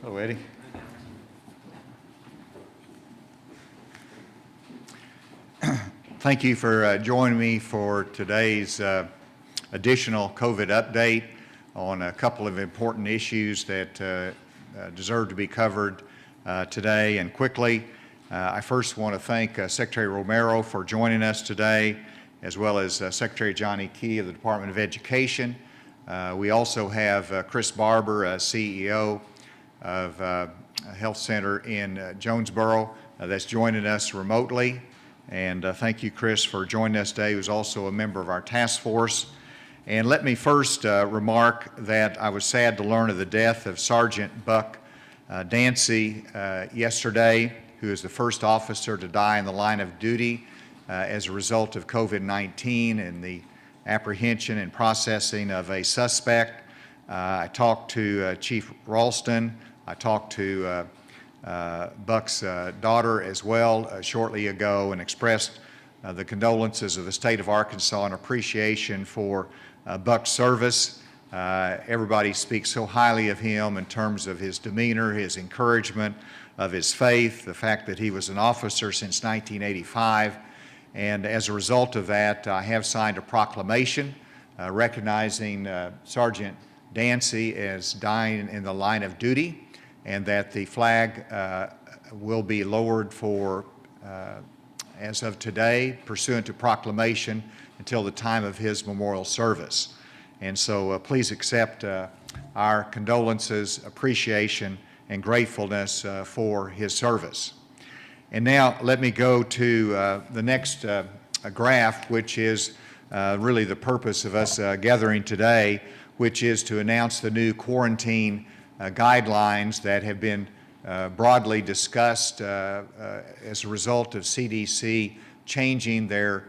Hello, Eddie. Thank you for joining me for today's additional COVID update on a couple of important issues that deserve to be covered today and quickly. I first want to thank Secretary Romero for joining us today, as well as Secretary Johnny Key of the Department of Education. We also have Chris Barber, CEO of a health center in Jonesboro, that's joining us remotely. And thank you, Chris, for joining us today, who's also a member of our task force. And let me first remark that I was sad to learn of the death of Sergeant Buck Dancy yesterday, who is the first officer to die in the line of duty as a result of COVID-19 and the apprehension and processing of a suspect. I talked to Chief Ralston. I talked to Buck's daughter as well shortly ago, and expressed the condolences of the state of Arkansas and appreciation for Buck's service. Everybody speaks so highly of him in terms of his demeanor, his encouragement, of his faith, the fact that he was an officer since 1985. And as a result of that, I have signed a proclamation recognizing Sergeant Dancy as dying in the line of duty, and that the flag will be lowered for, as of today, pursuant to proclamation until the time of his memorial service. And so please accept our condolences, appreciation, and gratefulness for his service. And now let me go to the next graph, which is really the purpose of us gathering today, which is to announce the new quarantine guidelines that have been broadly discussed as a result of CDC changing their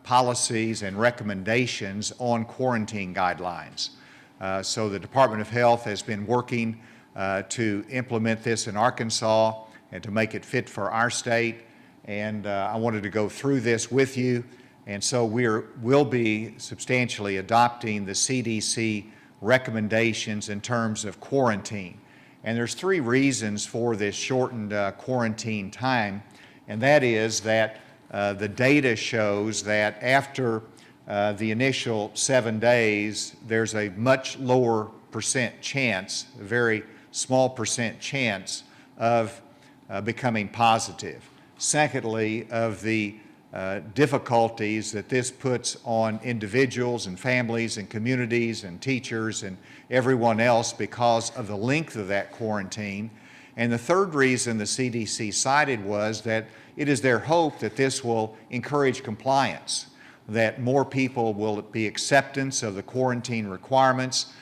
policies and recommendations on quarantine guidelines. So the Department of Health has been working to implement this in Arkansas and to make it fit for our state. And I wanted to go through this with you. And so we'll be substantially adopting the CDC recommendations in terms of quarantine. And there's three reasons for this shortened quarantine time, and that is that the data shows that after the initial 7 days, there's a much lower percent chance, a very small percent chance of becoming positive. Secondly, of the difficulties that this puts on individuals and families and communities and teachers and everyone else because of the length of that quarantine. And the third reason the CDC cited was that it is their hope that this will encourage compliance, that more people will be acceptance of the quarantine requirements,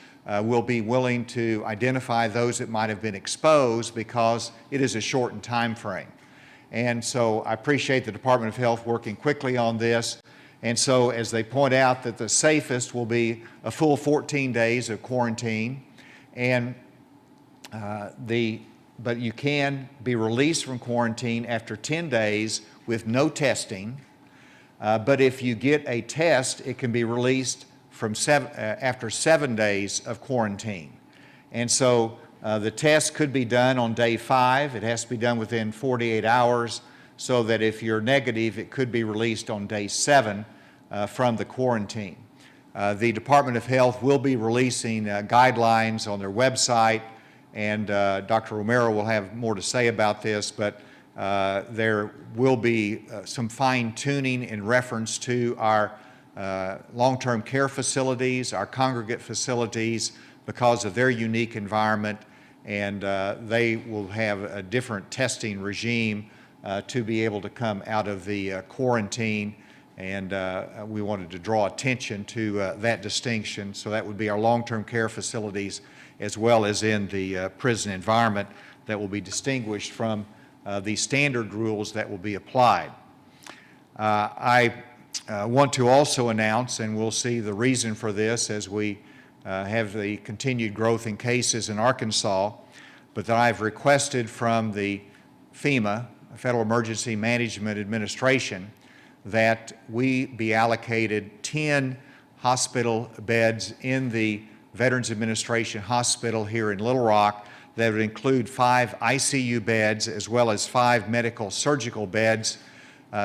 will be willing to identify those that might have been exposed because it is a shortened time frame. And so I appreciate the Department of Health working quickly on this. And so as they point out, that the safest will be a full 14 days of quarantine, and but you can be released from quarantine after 10 days with no testing. But if you get a test, it can be released from after 7 days of quarantine. And so the test could be done on day 5. It has to be done within 48 hours, so that if you're negative, it could be released on day 7 from the quarantine. The Department of Health will be releasing guidelines on their website, and Dr. Romero will have more to say about this, but there will be some fine-tuning in reference to our long-term care facilities, our congregate facilities, because of their unique environment, and they will have a different testing regime to be able to come out of the quarantine, and we wanted to draw attention to that distinction. So that would be our long-term care facilities as well as in the prison environment that will be distinguished from the standard rules that will be applied. I want to also announce, and we'll see the reason for this as we have the continued growth in cases in Arkansas, but that I've requested from the FEMA, Federal Emergency Management Administration, that we be allocated 10 hospital beds in the Veterans Administration Hospital here in Little Rock that would include 5 ICU beds as well as 5 medical surgical beds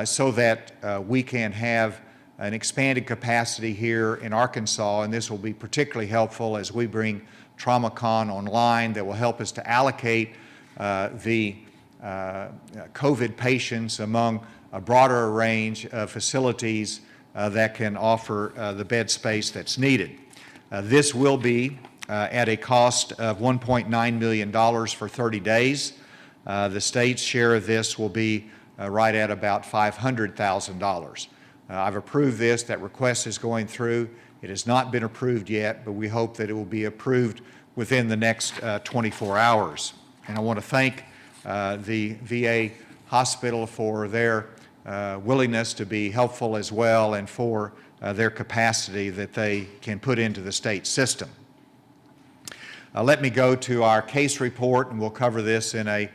so that we can have an expanded capacity here in Arkansas, and this will be particularly helpful as we bring TraumaCon online that will help us to allocate the COVID patients among a broader range of facilities that can offer the bed space that's needed. This will be at a cost of $1.9 million for 30 days. The state's share of this will be right at about $500,000. I've approved this. That request is going through. It has not been approved yet, but we hope that it will be approved within the next 24 hours. And I want to thank the VA hospital for their willingness to be helpful as well, and for their capacity that they can put into the state system. Let me go to our case report, and we'll cover this in a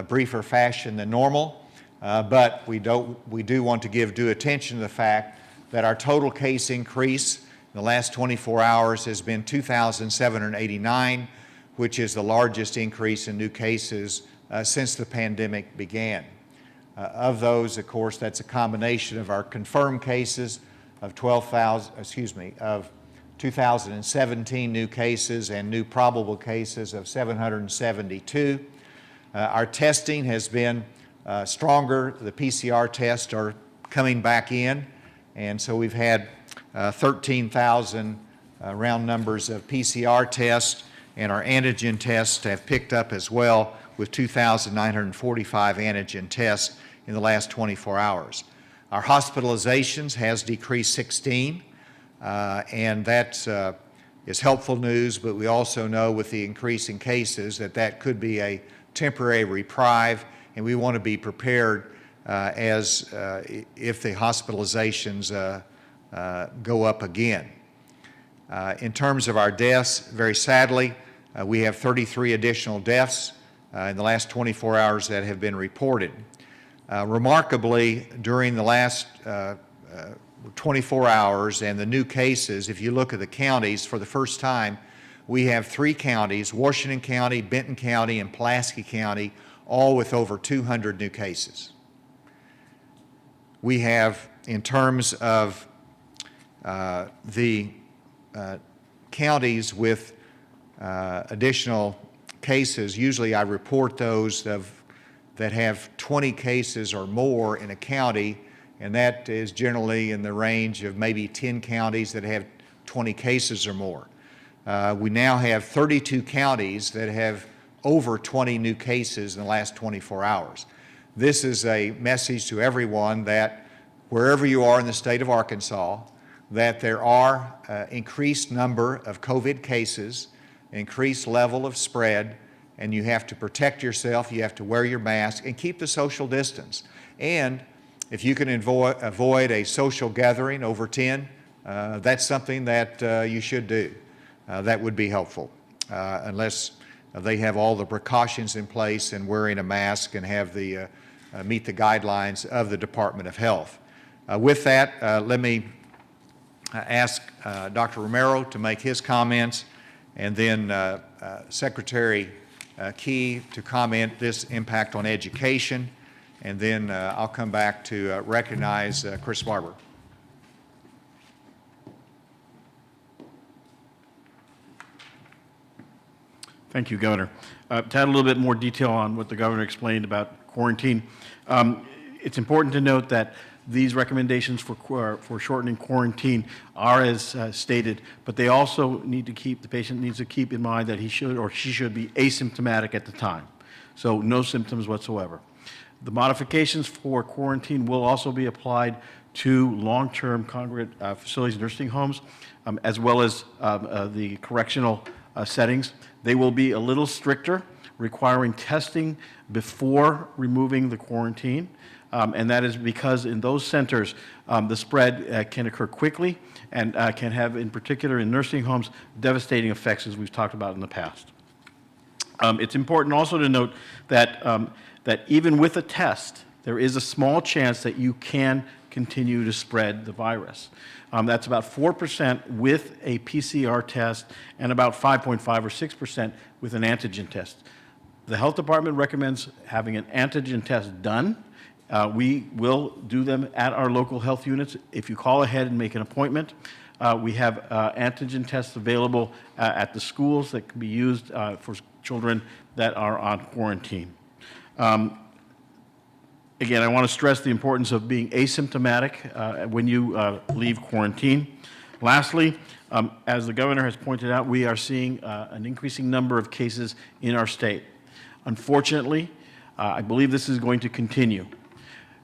briefer fashion than normal, but we do want to give due attention to the fact that our total case increase in the last 24 hours has been 2,789, which is the largest increase in new cases since the pandemic began. Of those, of course, that's a combination of our confirmed cases of 2,017 new cases and new probable cases of 772. Our testing has been stronger. The PCR tests are coming back in, and so we've had 13,000 round numbers of PCR tests, and our antigen tests have picked up as well with 2,945 antigen tests in the last 24 hours. Our hospitalizations has decreased 16, and that is helpful news, but we also know with the increase in cases that could be a temporary reprieve, and we want to be prepared if the hospitalizations go up again. In terms of our deaths, very sadly, we have 33 additional deaths in the last 24 hours that have been reported. Remarkably, during the last 24 hours and the new cases, if you look at the counties, for the first time, we have 3 counties, Washington County, Benton County, and Pulaski County, all with over 200 new cases. We have, in terms of the counties with additional cases, usually I report those that have 20 cases or more in a county, and that is generally in the range of maybe 10 counties that have 20 cases or more. We now have 32 counties that have over 20 new cases in the last 24 hours. This is a message to everyone that wherever you are in the state of Arkansas, that there are increased number of COVID cases, increased level of spread, and you have to protect yourself, you have to wear your mask, and keep the social distance. And if you can avoid a social gathering over 10, that's something that you should do. That would be helpful, unless they have all the precautions in place and wearing a mask and have the meet the guidelines of the Department of Health. With that, let me ask Dr. Romero to make his comments, and then Secretary Key to comment this impact on education, and then I'll come back to recognize Chris Barber. Thank you, Governor. To add a little bit more detail on what the Governor explained about quarantine, it's important to note that these recommendations for shortening quarantine are as stated, but they also need to keep, the patient needs to keep in mind that he should or she should be asymptomatic at the time. So no symptoms whatsoever. The modifications for quarantine will also be applied to long-term congregate facilities, nursing homes, as well as the correctional settings. They will be a little stricter, requiring testing before removing the quarantine. And that is because in those centers, the spread can occur quickly and can have, in particular in nursing homes, devastating effects, as we've talked about in the past. It's important also to note that, that even with a test, there is a small chance that you can continue to spread the virus. That's about 4% with a PCR test and about 5.5 or 6% with an antigen test. The health department recommends having an antigen test done. We will do them at our local health units. If you call ahead and make an appointment, we have antigen tests available at the schools that can be used for children that are on quarantine. Again, I want to stress the importance of being asymptomatic when you leave quarantine. Lastly, as the governor has pointed out, we are seeing an increasing number of cases in our state. Unfortunately, I believe this is going to continue.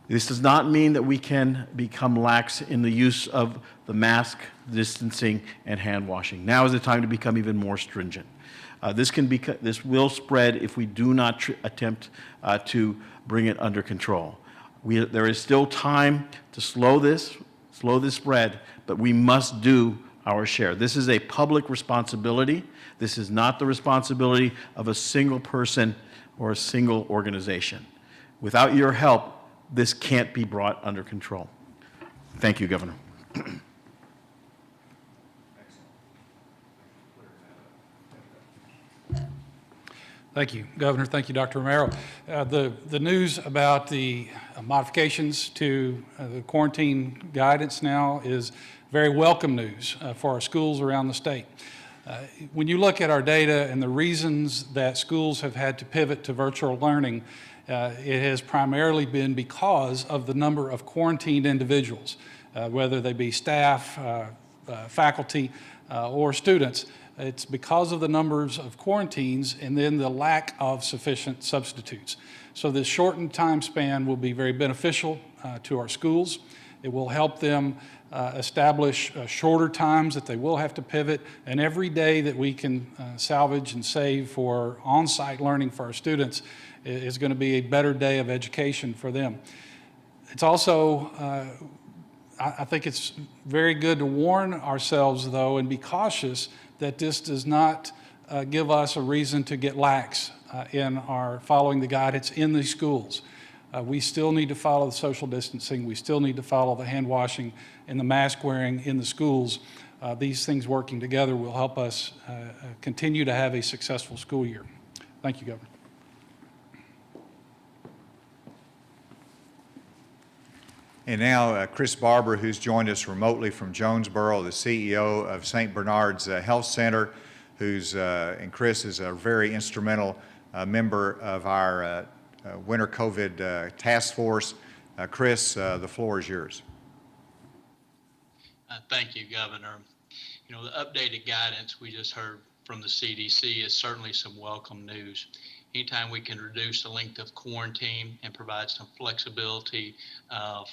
This does not mean that we can become lax in the use of the mask, distancing, and hand washing. Now is the time to become even more stringent. This will spread if we do not attempt to bring it under control. There is still time to slow this spread, but we must do our share. This is a public responsibility. This is not the responsibility of a single person or a single organization. Without your help, this can't be brought under control. Thank you, Governor. Thank you, Governor. Thank you, Dr. Romero. The news about the modifications to the quarantine guidance now is very welcome news for our schools around the state. When you look at our data and the reasons that schools have had to pivot to virtual learning, it has primarily been because of the number of quarantined individuals, whether they be staff, faculty, or students. It's because of the numbers of quarantines and then the lack of sufficient substitutes. So this shortened time span will be very beneficial to our schools. It will help them establish shorter times that they will have to pivot, and every day that we can salvage and save for on-site learning for our students is going to be a better day of education for them. It's also, I think it's very good to warn ourselves, though, and be cautious that this does not give us a reason to get lax in our following the guidance in the schools. We still need to follow the social distancing. We still need to follow the hand washing and the mask wearing in the schools. These things working together will help us continue to have a successful school year. Thank you, Governor. And now Chris Barber, who's joined us remotely from Jonesboro, the CEO of St. Bernard's Health Center, and Chris is a very instrumental member of our Winter COVID Task Force. Chris, the floor is yours. Thank you, Governor. You know, the updated guidance we just heard from the CDC is certainly some welcome news. Anytime we can reduce the length of quarantine and provide some flexibility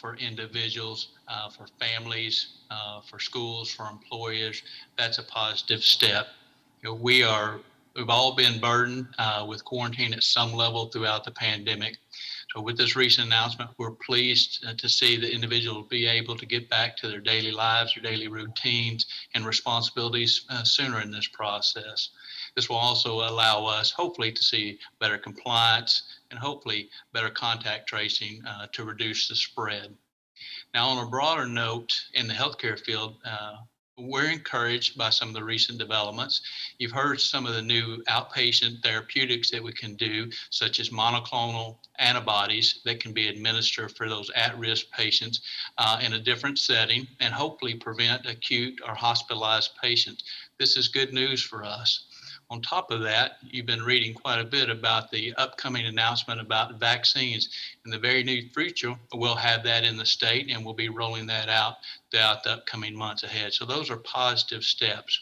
for individuals, for families, for schools, for employers, that's a positive step. You know, we've all been burdened with quarantine at some level throughout the pandemic. So with this recent announcement, we're pleased to see that individuals will be able to get back to their daily lives, their daily routines and responsibilities sooner in this process. This will also allow us, hopefully, to see better compliance and hopefully better contact tracing to reduce the spread. Now, on a broader note, in the healthcare field, we're encouraged by some of the recent developments. You've heard some of the new outpatient therapeutics that we can do, such as monoclonal antibodies that can be administered for those at-risk patients in a different setting and hopefully prevent acute or hospitalized patients. This is good news for us. On top of that, you've been reading quite a bit about the upcoming announcement about vaccines. In the very near future, we'll have that in the state and we'll be rolling that out throughout the upcoming months ahead. So those are positive steps.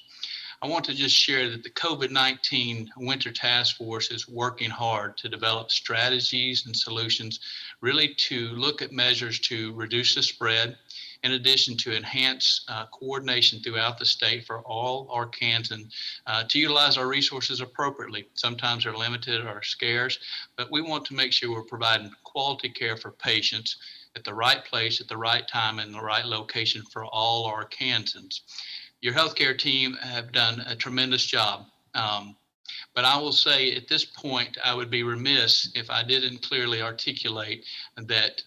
I want to just share that the COVID-19 Winter Task Force is working hard to develop strategies and solutions really to look at measures to reduce the spread, in addition to enhance coordination throughout the state for all Arkansans to utilize our resources appropriately. Sometimes they're limited or scarce, but we want to make sure we're providing quality care for patients at the right place, at the right time, and the right location for all Arkansans. Your healthcare team have done a tremendous job. But I will say at this point, I would be remiss if I didn't clearly articulate that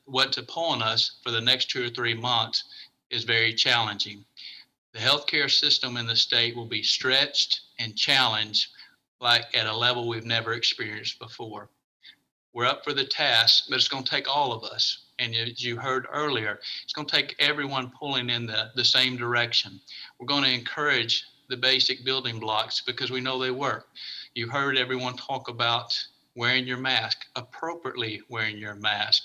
what's upon us for the next 2 or 3 months is very challenging. The healthcare system in the state will be stretched and challenged like at a level we've never experienced before. We're up for the task, but it's going to take all of us. And as you heard earlier, it's going to take everyone pulling in the same direction. We're going to encourage the basic building blocks because we know they work. You heard everyone talk about wearing your mask, appropriately wearing your mask,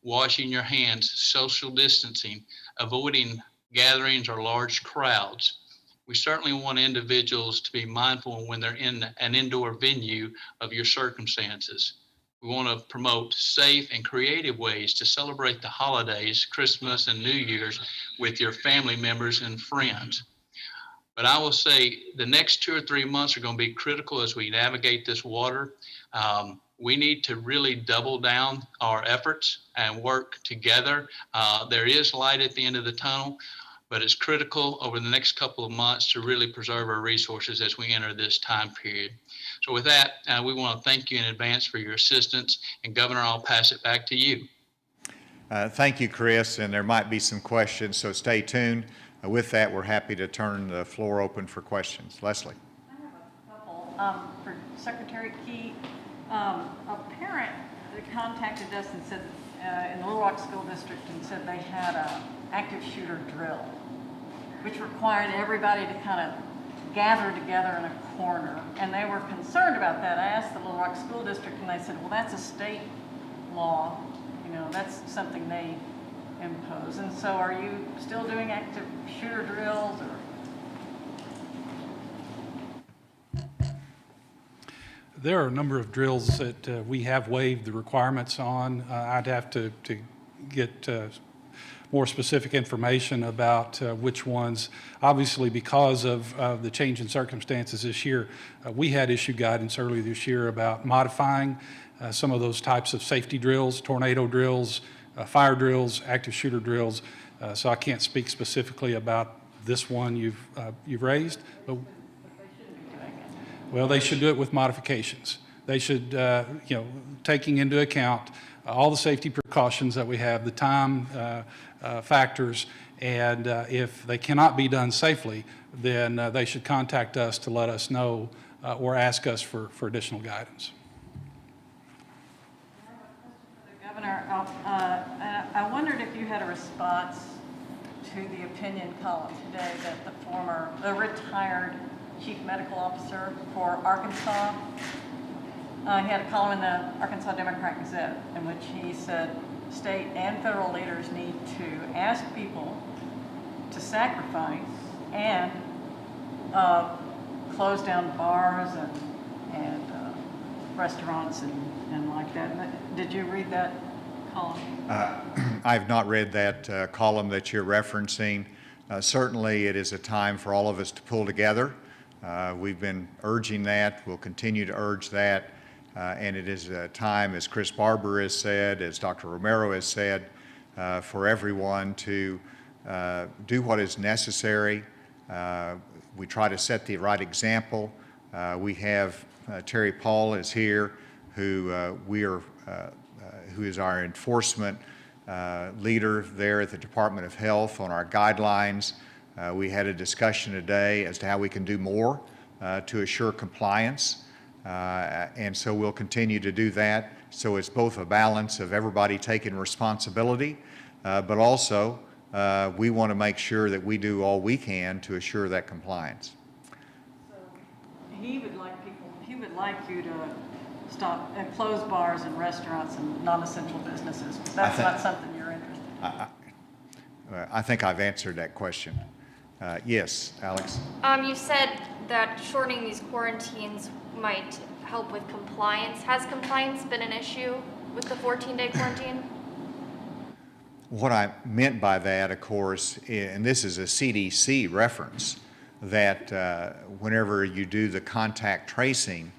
washing your hands, social distancing, avoiding gatherings or large crowds. We certainly want individuals to be mindful when they're in an indoor venue of your circumstances. We want to promote safe and creative ways to celebrate the holidays, Christmas and New Year's with your family members and friends. But I will say the next 2 or 3 months are going to be critical as we navigate this water. We need to really double down our efforts and work together. There is light at the end of the tunnel, but it's critical over the next couple of months to really preserve our resources as we enter this time period. So with that, we want to thank you in advance for your assistance. And Governor, I'll pass it back to you. Thank you, Chris, and there might be some questions, so stay tuned. With that, we're happy to turn the floor open for questions. Leslie. I have a couple. For Secretary Key, a parent contacted us and said, in the Little Rock School District, and said they had an active shooter drill, which required everybody to kind of gather together in a corner, and they were concerned about that. I asked the Little Rock School District, and they said, well, that's a state law. You know, that's something they impose. And so are you still doing active shooter drills, or? There are a number of drills that we have waived the requirements on. I'd have to get more specific information about which ones. Obviously, because of the change in circumstances this year, we had issued guidance earlier this year about modifying some of those types of safety drills, tornado drills, fire drills, active shooter drills. So I can't speak specifically about this one you've raised, but well, they should do it with modifications. They should, taking into account all the safety precautions that we have, the time factors, and if they cannot be done safely, then they should contact us to let us know or ask us for additional guidance. Governor, I wondered if you had a response to the opinion column today that the retired chief medical officer for Arkansas, he had a column in the Arkansas Democrat-Gazette in which he said state and federal leaders need to ask people to sacrifice and close down bars and restaurants and like that. Did you read that column? I've not read that column that you're referencing. Certainly, it is a time for all of us to pull together. We've been urging that. We'll continue to urge that. And it is a time, as Chris Barber has said, as Dr. Romero has said, for everyone to do what is necessary. We try to set the right example. We have Terry Paul is here, who is our enforcement leader there at the Department of Health on our guidelines. We had a discussion today as to how we can do more to assure compliance, and so we'll continue to do that. So it's both a balance of everybody taking responsibility, but also we want to make sure that we do all we can to assure that compliance. So he would like you to stop and close bars and restaurants and non-essential businesses. That's not something you're interested in. I think I've answered that question. Yes, Alex? You said that shortening these quarantines might help with compliance. Has compliance been an issue with the 14-day quarantine? What I meant by that, of course, and this is a CDC reference, that whenever you do the contact tracing,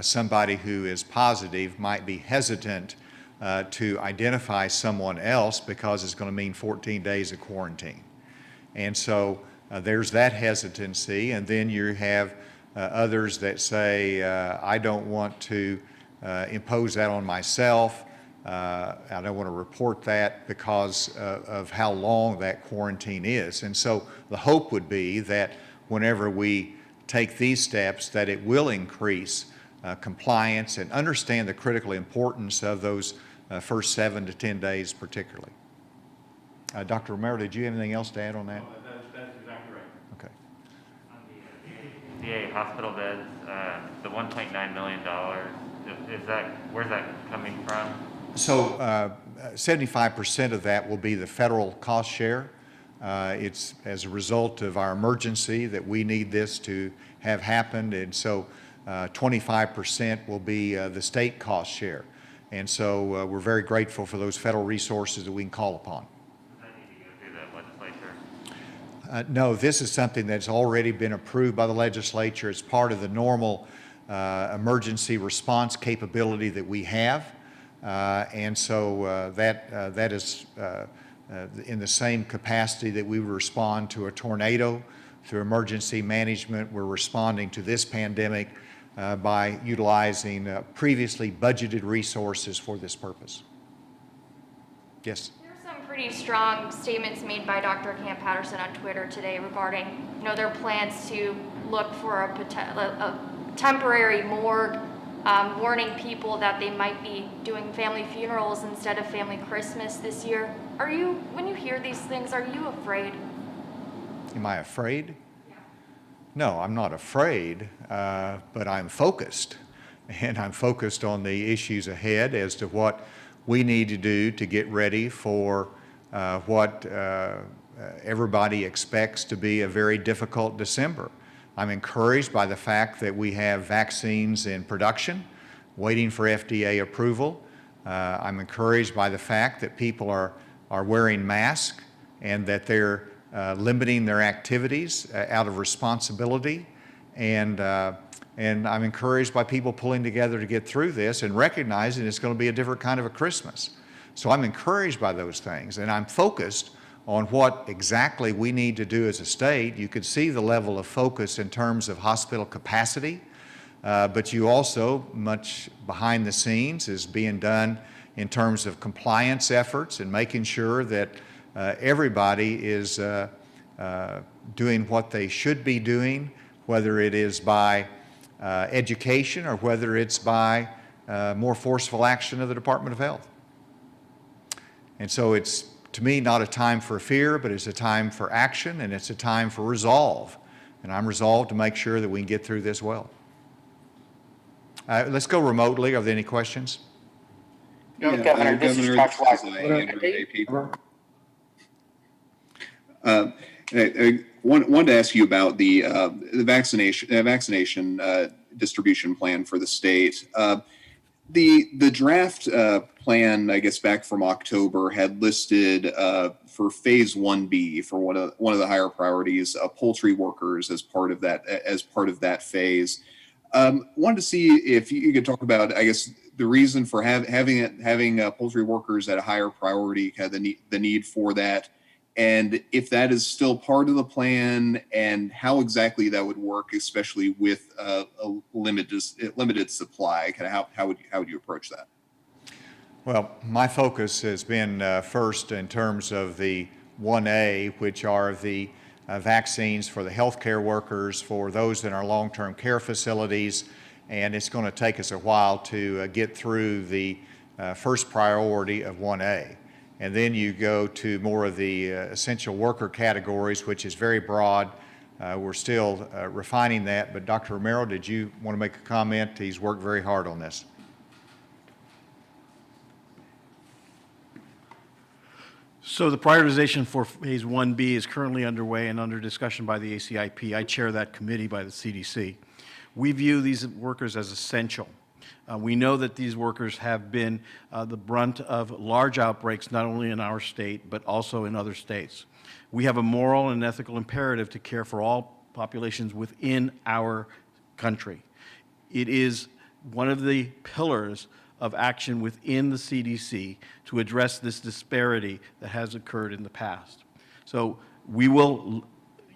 somebody who is positive might be hesitant to identify someone else because it's going to mean 14 days of quarantine. And so there's that hesitancy, and then you have others that say, I don't want to impose that on myself. I don't want to report that because of how long that quarantine is. And so the hope would be that whenever we take these steps, that it will increase compliance and understand the critical importance of those first 7 to 10 days particularly. Dr. Romero, did you have anything else to add on that? That's exactly right. Okay. On the VA hospital beds, the $1.9 million, where's that coming from? So 75% of that will be the federal cost share. It's as a result of our emergency that we need this to have happened, and so 25% will be the state cost share. And so we're very grateful for those federal resources that we can call upon. Does that need to go through the legislature? No, this is something that's already been approved by the legislature. It's part of the normal emergency response capability that we have. And so that is in the same capacity that we would respond to a tornado through emergency management. We're responding to this pandemic by utilizing previously budgeted resources for this purpose. Yes? There were some pretty strong statements made by Dr. Camp Patterson on Twitter today regarding, their plans to look for a temporary morgue, warning people that they might be doing family funerals instead of family Christmas this year. When you hear these things, are you afraid? Am I afraid? No, I'm not afraid, but I'm focused. And I'm focused on the issues ahead as to what we need to do to get ready for what everybody expects to be a very difficult December. I'm encouraged by the fact that we have vaccines in production, waiting for FDA approval. I'm encouraged by the fact that people are wearing masks and that they're limiting their activities out of responsibility. And I'm encouraged by people pulling together to get through this and recognizing it's going to be a different kind of a Christmas. So I'm encouraged by those things, and I'm focused on what exactly we need to do as a state. You could see the level of focus in terms of hospital capacity, but you also, much behind the scenes, is being done in terms of compliance efforts and making sure that everybody is doing what they should be doing, whether it is by education or whether it's by more forceful action of the Department of Health. And so it's, to me, not a time for fear, but it's a time for action, and it's a time for resolve. And I'm resolved to make sure that we can get through this well. Let's go remotely. Are there any questions? Yeah, Governor, this is Chuck White. I wanted to ask you about the vaccination distribution plan for the state. The draft plan, I guess back from October, had listed for phase 1B, for one of the higher priorities, poultry workers as part of that phase. Wanted to see if you could talk about, I guess, the reason for having poultry workers at a higher priority, kind of the need for that, and if that is still part of the plan, and how exactly that would work, especially with a limited supply. Kind of how would you approach that? Well, my focus has been first in terms of the 1A, which are the vaccines for the healthcare workers, for those in our long-term care facilities, and it's going to take us a while to get through the first priority of 1A. And then you go to more of the essential worker categories, which is very broad. We're still refining that, but Dr. Romero, did you want to make a comment? He's worked very hard on this. So the prioritization for phase 1B is currently underway and under discussion by the ACIP. I chair that committee by the CDC. We view these workers as essential. We know that these workers have been the brunt of large outbreaks, not only in our state, but also in other states. We have a moral and ethical imperative to care for all populations within our country. It is one of the pillars of action within the CDC to address this disparity that has occurred in the past. So we will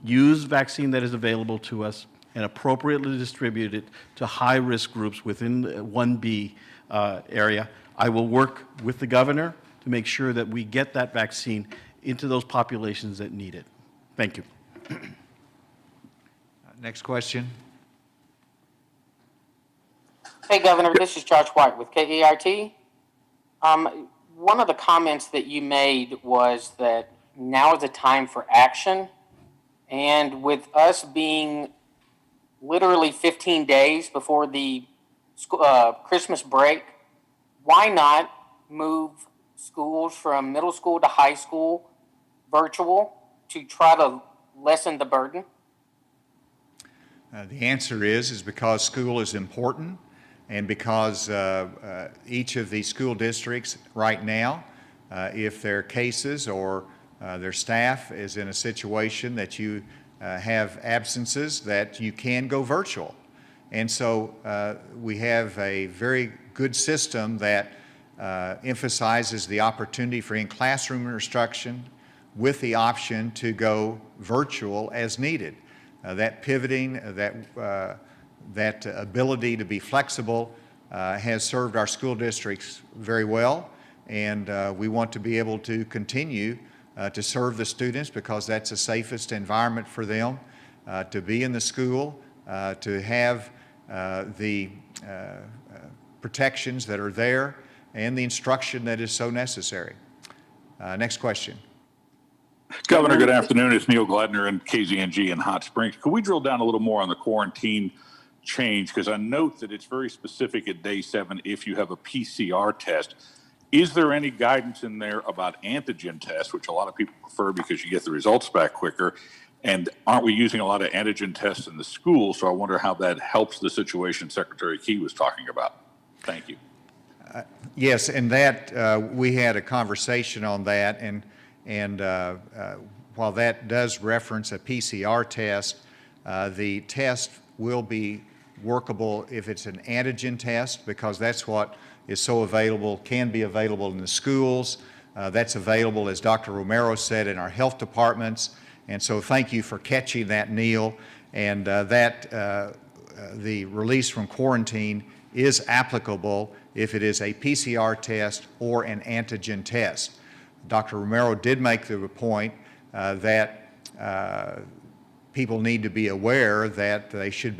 use vaccine that is available to us and appropriately distribute it to high-risk groups within the 1B area. I will work with the governor to make sure that we get that vaccine into those populations that need it. Thank you. Next question. Hey, Governor, this is Josh White with KERT. One of the comments that you made was that now is the time for action. And with us being literally 15 days before the Christmas break, why not move schools from middle school to high school virtual to try to lessen the burden? The answer is because school is important, and because each of the school districts right now, if their cases or their staff is in a situation that you have absences, that you can go virtual. And so we have a very good system that emphasizes the opportunity for in-classroom instruction with the option to go virtual as needed. That pivoting, that ability to be flexible has served our school districts very well, and we want to be able to continue to serve the students because that's the safest environment for them to be in the school, to have the protections that are there and the instruction that is so necessary. Next question. Governor, good afternoon. It's Neil Gladner in KZNG in Hot Springs. Could we drill down a little more on the quarantine change? Because I note that it's very specific at day 7 if you have a PCR test. Is there any guidance in there about antigen tests, which a lot of people prefer because you get the results back quicker? And aren't we using a lot of antigen tests in the school? So I wonder how that helps the situation Secretary Key was talking about. Thank you. Yes, and that we had a conversation on that, and while that does reference a PCR test, the test will be workable if it's an antigen test, because that's what is so available, can be available in the schools. That's available, as Dr. Romero said, in our health departments. And so thank you for catching that, Neil. And the release from quarantine is applicable if it is a PCR test or an antigen test. Dr. Romero did make the point that people need to be aware that they should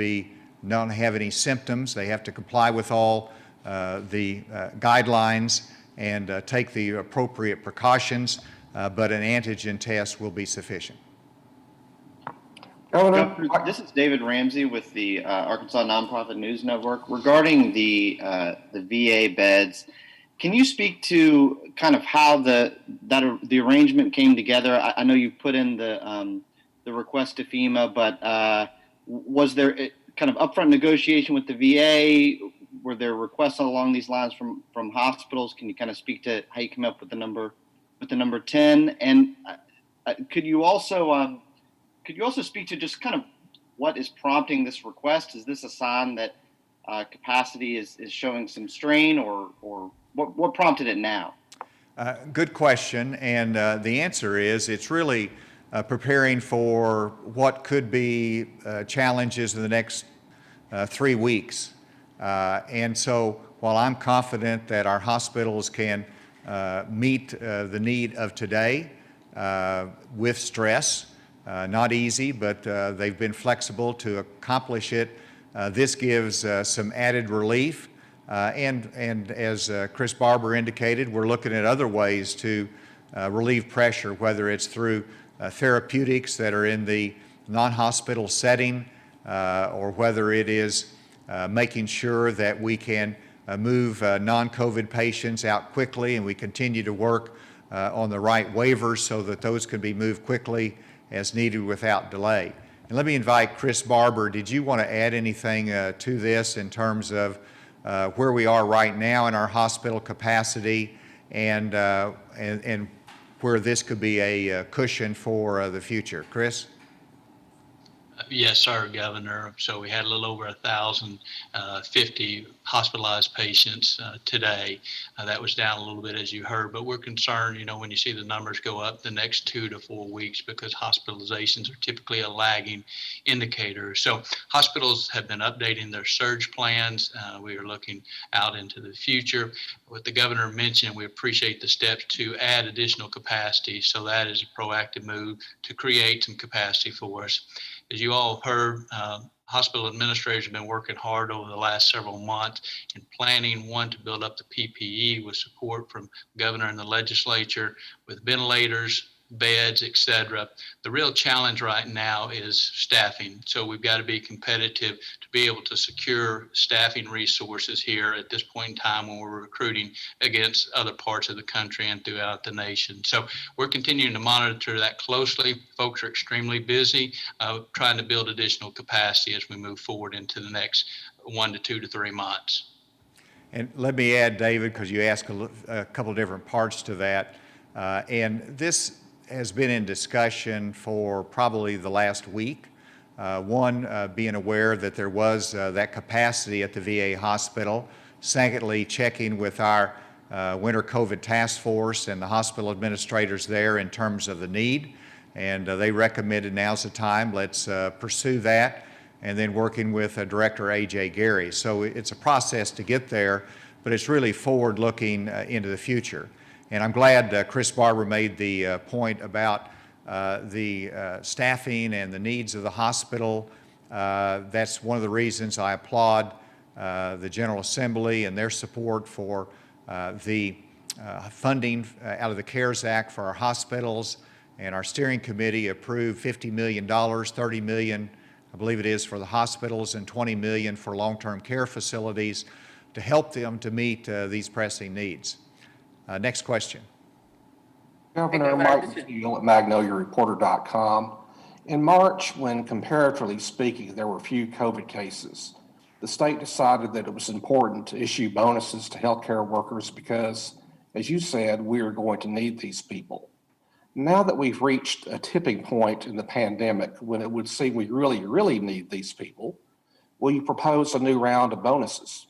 not have any symptoms. They have to comply with all the guidelines and take the appropriate precautions, but an antigen test will be sufficient. Governor, this is David Ramsey with the Arkansas Nonprofit News Network. Regarding the VA beds, can you speak to kind of how the arrangement came together? I know you put in the request to FEMA, but was there kind of upfront negotiation with the VA? Were there requests along these lines from hospitals? Can you kind of speak to how you came up with the number 10? And could you also speak to just kind of what is prompting this request? Is this a sign that capacity is showing some strain, or what prompted it now? Good question, and the answer is it's really preparing for what could be challenges in the next 3 weeks. And so while I'm confident that our hospitals can meet the need of today with stress, not easy, but they've been flexible to accomplish it. This gives some added relief. And as Chris Barber indicated, we're looking at other ways to relieve pressure, whether it's through therapeutics that are in the non-hospital setting, or whether it is making sure that we can move non-COVID patients out quickly, and we continue to work on the right waivers so that those can be moved quickly as needed without delay. And let me invite Chris Barber. Did you want to add anything to this in terms of where we are right now in our hospital capacity and where this could be a cushion for the future? Chris? Yes, sir, Governor. So we had a little over 1,050 hospitalized patients today. That was down a little bit, as you heard, but we're concerned, when you see the numbers go up the next 2 to 4 weeks, because hospitalizations are typically a lagging indicator. So hospitals have been updating their surge plans. We are looking out into the future. What the governor mentioned, we appreciate the steps to add additional capacity. So that is a proactive move to create some capacity for us. As you all heard, hospital administrators have been working hard over the last several months in planning, one, to build up the PPE with support from the governor and the legislature, with ventilators, beds, et cetera. The real challenge right now is staffing. So we've got to be competitive to be able to secure staffing resources here at this point in time when we're recruiting against other parts of the country and throughout the nation. So we're continuing to monitor that closely. Folks are extremely busy trying to build additional capacity as we move forward into the next 1 to 2 to 3 months. And let me add, David, because you asked a couple of different parts to that, and this has been in discussion for probably the last week. One, being aware that there was that capacity at the VA hospital. Secondly, checking with our winter COVID task force and the hospital administrators there in terms of the need. And they recommended now's the time, let's pursue that. And then working with Director A.J. Gary. So it's a process to get there, but it's really forward-looking into the future. And I'm glad Chris Barber made the point about the staffing and the needs of the hospital. That's one of the reasons I applaud the General Assembly and their support for the funding out of the CARES Act for our hospitals. And our steering committee approved $50 million, $30 million, I believe it is, for the hospitals and $20 million for long-term care facilities to help them to meet these pressing needs. Next question. Governor, Mike McNeil at MagnoliaReporter.com. In March, when comparatively speaking, there were few COVID cases, the state decided that it was important to issue bonuses to healthcare workers because, as you said, we are going to need these people. Now that we've reached a tipping point in the pandemic when it would seem we really need these people, will you propose a new round of bonuses?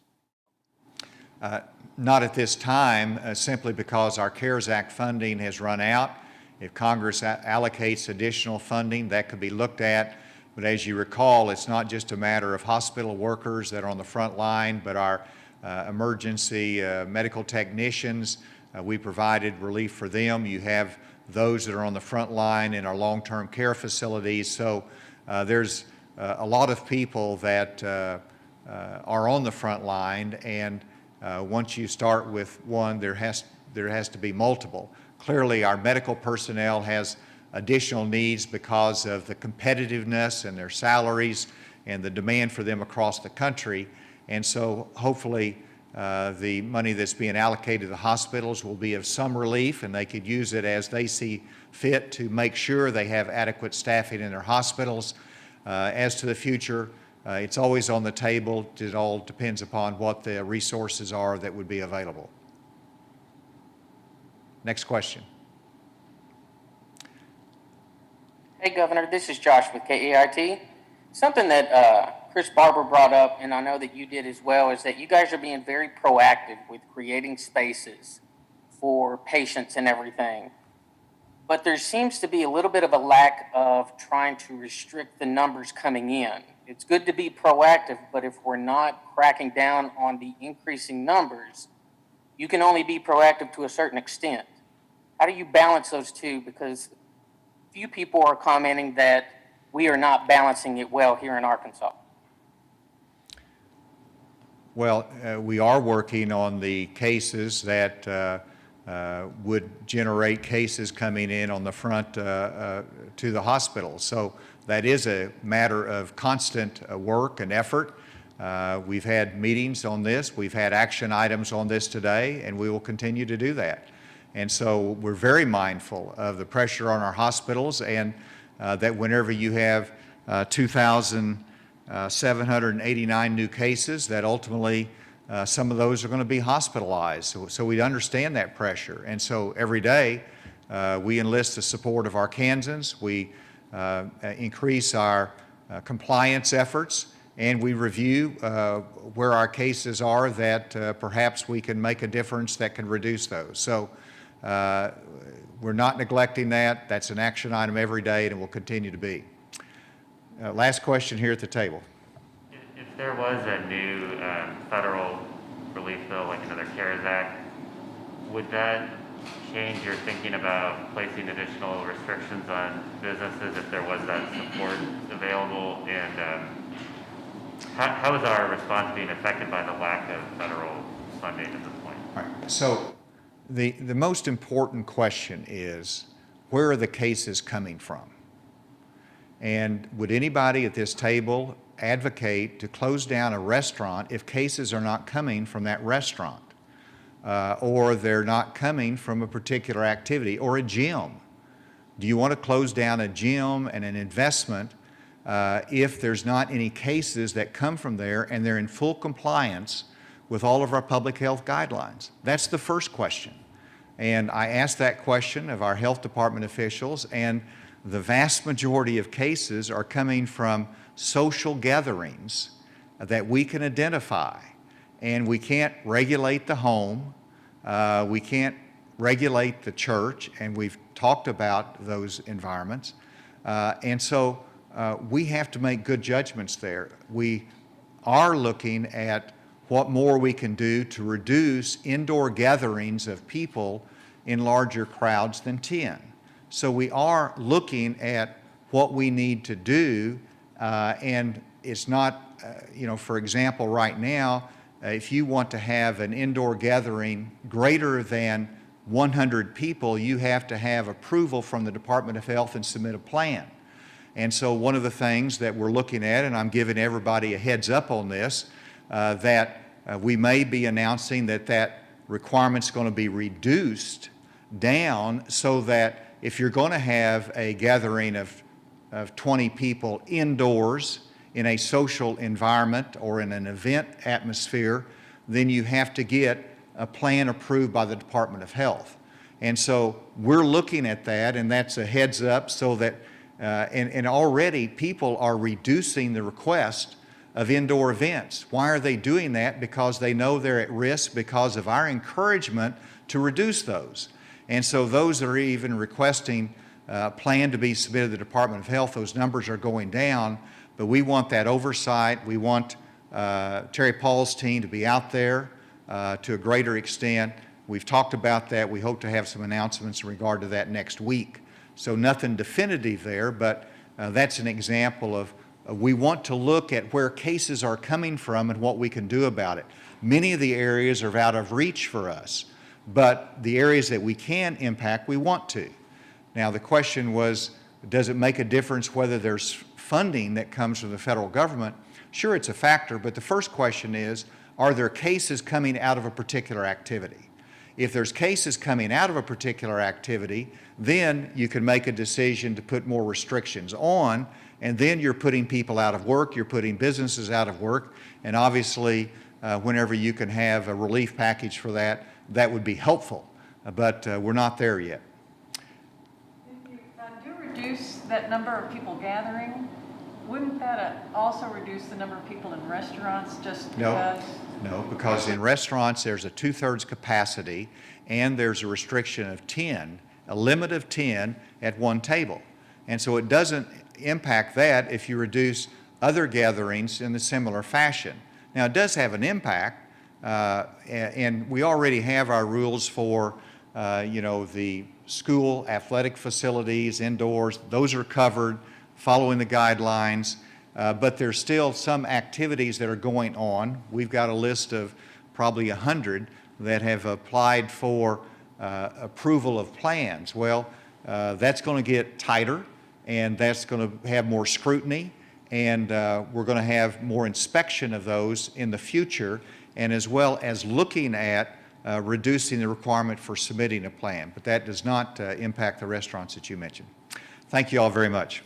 Not at this time, simply because our CARES Act funding has run out. If Congress allocates additional funding, that could be looked at. But as you recall, it's not just a matter of hospital workers that are on the front line, but our emergency medical technicians. We provided relief for them. You have those that are on the front line in our long-term care facilities. So there's a lot of people that are on the front line, and once you start with one, there has to be multiple. Clearly, our medical personnel has additional needs because of the competitiveness and their salaries and the demand for them across the country. And so hopefully the money that's being allocated to the hospitals will be of some relief, and they could use it as they see fit to make sure they have adequate staffing in their hospitals. As to the future, it's always on the table. It all depends upon what the resources are that would be available. Next question. Hey, Governor, this is Josh with KEIT. Something that Chris Barber brought up, and I know that you did as well, is that you guys are being very proactive with creating spaces for patients and everything. But there seems to be a little bit of a lack of trying to restrict the numbers coming in. It's good to be proactive, but if we're not cracking down on the increasing numbers, you can only be proactive to a certain extent. How do you balance those two? Because few people are commenting that we are not balancing it well here in Arkansas. Well, we are working on the cases that would generate cases coming in on the front to the hospital. So that is a matter of constant work and effort. We've had meetings on this. We've had action items on this today, and we will continue to do that. And so we're very mindful of the pressure on our hospitals, and that whenever you have 2,789 new cases, that ultimately some of those are going to be hospitalized. So we understand that pressure. And so every day we enlist the support of our Kansans. We increase our compliance efforts, and we review where our cases are that perhaps we can make a difference that can reduce those. So we're not neglecting that. That's an action item every day, and it will continue to be. Last question here at the table. If there was a new federal relief bill, like another CARES Act, would that change your thinking about placing additional restrictions on businesses if there was that support available? And how is our response being affected by the lack of federal funding at this point? All right. So the most important question is, where are the cases coming from? And would anybody at this table advocate to close down a restaurant if cases are not coming from that restaurant? Or they're not coming from a particular activity, or a gym? Do you want to close down a gym and an investment if there's not any cases that come from there and they're in full compliance with all of our public health guidelines? That's the first question. And I asked that question of our health department officials, and the vast majority of cases are coming from social gatherings that we can identify. And we can't regulate the home, we can't regulate the church, and we've talked about those environments. And so we have to make good judgments there. We are looking at what more we can do to reduce indoor gatherings of people in larger crowds than 10. So we are looking at what we need to do, and it's not, for example, right now, if you want to have an indoor gathering greater than 100 people, you have to have approval from the Department of Health and submit a plan. And so one of the things that we're looking at, and I'm giving everybody a heads up on this, that we may be announcing that requirement's going to be reduced down, so that if you're going to have a gathering of 20 people indoors in a social environment or in an event atmosphere, then you have to get a plan approved by the Department of Health. And so we're looking at that, and that's a heads up, so that, and already people are reducing the request of indoor events. Why are they doing that? Because they know they're at risk because of our encouragement to reduce those. And so those that are even requesting a plan to be submitted to the Department of Health, those numbers are going down, but we want that oversight. We want Terry Paul's team to be out there to a greater extent. We've talked about that. We hope to have some announcements in regard to that next week. So nothing definitive there, but that's an example of we want to look at where cases are coming from and what we can do about it. Many of the areas are out of reach for us, but the areas that we can impact, we want to. Now the question was, does it make a difference whether there's funding that comes from the federal government? Sure, it's a factor, but the first question is, are there cases coming out of a particular activity? If there's cases coming out of a particular activity, then you can make a decision to put more restrictions on, and then you're putting people out of work, you're putting businesses out of work, and obviously whenever you can have a relief package for that, that would be helpful, but we're not there yet. If you do reduce that number of people gathering, wouldn't that also reduce the number of people in restaurants just because? No, because in restaurants there's a 2/3 capacity, and there's a restriction of 10, a limit of 10 at one table. And so it doesn't impact that if you reduce other gatherings in a similar fashion. Now it does have an impact, and we already have our rules for the school athletic facilities, indoors. Those are covered following the guidelines, but there's still some activities that are going on. We've got a list of probably 100 that have applied for approval of plans. Well, that's going to get tighter, and that's going to have more scrutiny, and we're going to have more inspection of those in the future, and as well as looking at reducing the requirement for submitting a plan. But that does not impact the restaurants that you mentioned. Thank you all very much.